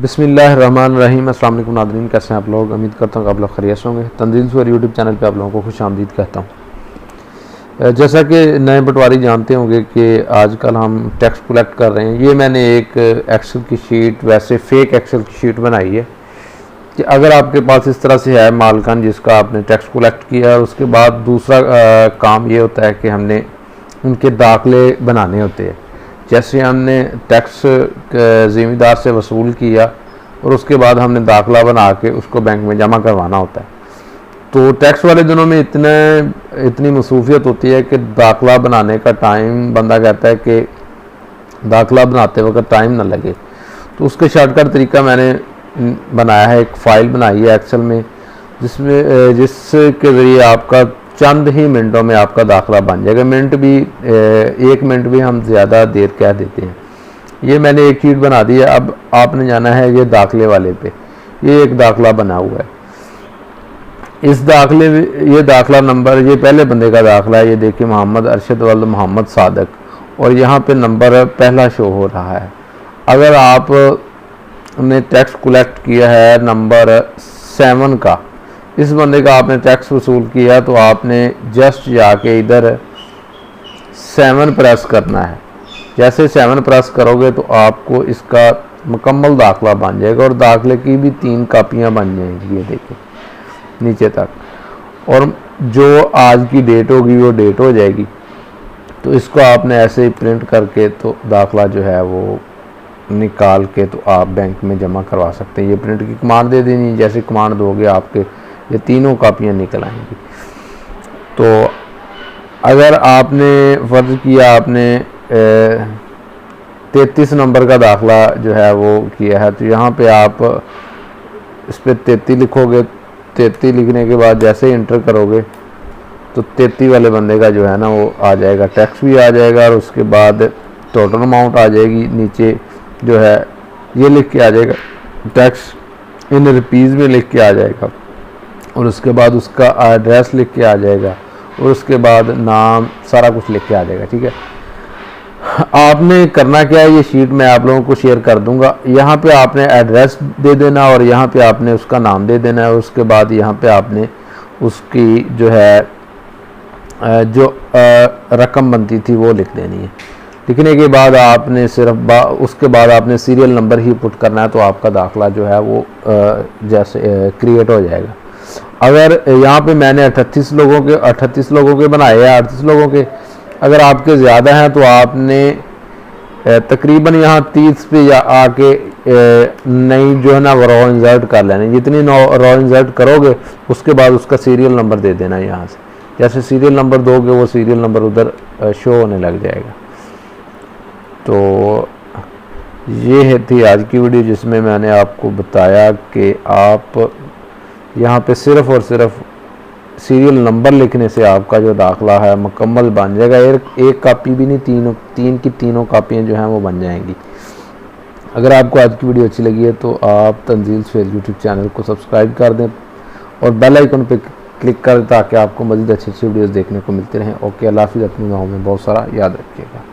बिस्मिल्लाहिर्रहमानिर्रहीम। अस्सलाम वालेकुम नाज़रीन, कैसे हैं आप लोग। उम्मीद करता हूँ कि आप लोग खैरियत से होंगे। तंजील सवेर यूट्यूब चैनल पे आप लोगों को खुश आमदीद कहता हूँ। जैसा कि नए पटवारी जानते होंगे कि आजकल हम टैक्स कलेक्ट कर रहे हैं। ये मैंने एक एक्सेल की शीट, वैसे फेक एक्सेल की शीट बनाई है कि अगर आपके पास इस तरह से है मालकान जिसका आपने टैक्स कलेक्ट किया, और उसके बाद दूसरा काम ये होता है कि हमने उनके दाखले बनाने होते हैं। जैसे हमने टैक्स ज़िम्मेदार से वसूल किया और उसके बाद हमने दाखला बना के उसको बैंक में जमा करवाना होता है। तो टैक्स वाले दिनों में इतनी मसरूफियत होती है कि दाखला बनाने का टाइम, बंदा कहता है कि दाखला बनाते वक्त टाइम ना लगे, तो उसके शॉर्टकट तरीका मैंने बनाया है। एक फ़ाइल बनाई है एक्सेल में जिसके ज़रिए आपका चंद ही मिनटों में आपका दाखला बन जाएगा। मिनट भी, 1 मिनट भी हम ज़्यादा देर कह देते हैं। ये मैंने एक शीट बना दी है। अब आपने जाना है ये दाखले वाले पे। ये एक दाखला बना हुआ है। इस दाखले, ये दाखला नंबर, ये पहले बंदे का दाखला है। ये देखिए, मोहम्मद अरशद वल्द मोहम्मद सादक, और यहाँ पे नंबर पहला शो हो रहा है। अगर आपने टैक्स कलेक्ट किया है नंबर 7 का, इस बंदे का आपने टैक्स वसूल किया, तो आपने जस्ट जाके इधर 7 प्रेस करना है। जैसे 7 प्रेस करोगे तो आपको इसका मुकम्मल दाखला बन जाएगा, और दाखले की भी 3 कापियाँ बन जाएंगी। ये देखिए नीचे तक, और जो आज की डेट होगी वो डेट हो जाएगी। तो इसको आपने ऐसे ही प्रिंट करके तो दाखला जो है वो निकाल के तो आप बैंक में जमा करवा सकते हैं। ये प्रिंट की कमांड दे देनी, जैसे कमांड दोगे आपके ये 3 कापियाँ निकल आएंगी। तो अगर आपने फ़र्ज़ किया आपने 33 नंबर का दाखला जो है वो किया है, तो यहाँ पे आप इस पर 33 लिखोगे। 33 लिखने के बाद जैसे ही इंटर करोगे तो 33 वाले बंदे का जो है ना वो आ जाएगा, टैक्स भी आ जाएगा, और उसके बाद टोटल अमाउंट आ जाएगी। नीचे जो है ये लिख के आ जाएगा, टैक्स इन रुपीज़ में लिख के आ जाएगा, और उसके बाद उसका एड्रेस लिख के आ जाएगा, और उसके बाद नाम, सारा कुछ लिख के आ जाएगा। ठीक है, आपने करना क्या है, ये शीट मैं आप लोगों को शेयर कर दूंगा। यहाँ पे आपने एड्रेस दे देना, और यहाँ पे आपने उसका नाम दे देना है। उसके बाद यहाँ पे आपने उसकी जो है जो रकम बनती थी वो लिख देनी है। लिखने के बाद आपने सिर्फ उसके बाद आपने सीरियल नंबर ही पुट करना है, तो आपका दाखला जो है वो जैसे क्रिएट हो जाएगा। अगर यहाँ पे मैंने 38 लोगों के बनाए हैं, 38 लोगों के। अगर आपके ज़्यादा हैं तो आपने तकरीबन यहाँ 30 पे या आके नई जो है ना वो रो इंसर्ट कर लेना। जितनी रो इंसर्ट करोगे उसके बाद उसका सीरियल नंबर दे देना। यहाँ से जैसे सीरियल नंबर दोगे वो सीरियल नंबर उधर शो होने लग जाएगा। तो ये थी आज की वीडियो, जिसमें मैंने आपको बताया कि आप यहाँ पे सिर्फ़ और सिर्फ सीरियल नंबर लिखने से आपका जो दाखला है मुकम्मल बन जाएगा। एक कापी भी नहीं, तीन की तीनों कापियाँ जो हैं वो बन जाएंगी। अगर आपको आज की वीडियो अच्छी लगी है तो आप तंजील सवेर यूट्यूब चैनल को सब्सक्राइब कर दें और बेल आइकन पे क्लिक कर दें, ताकि आपको मज़ीद अच्छी वीडियोज़ देखने को मिलते रहें। ओके, अल्लाह हाफ़िज़। अपनी दुआओं में बहुत सारा याद रखिएगा।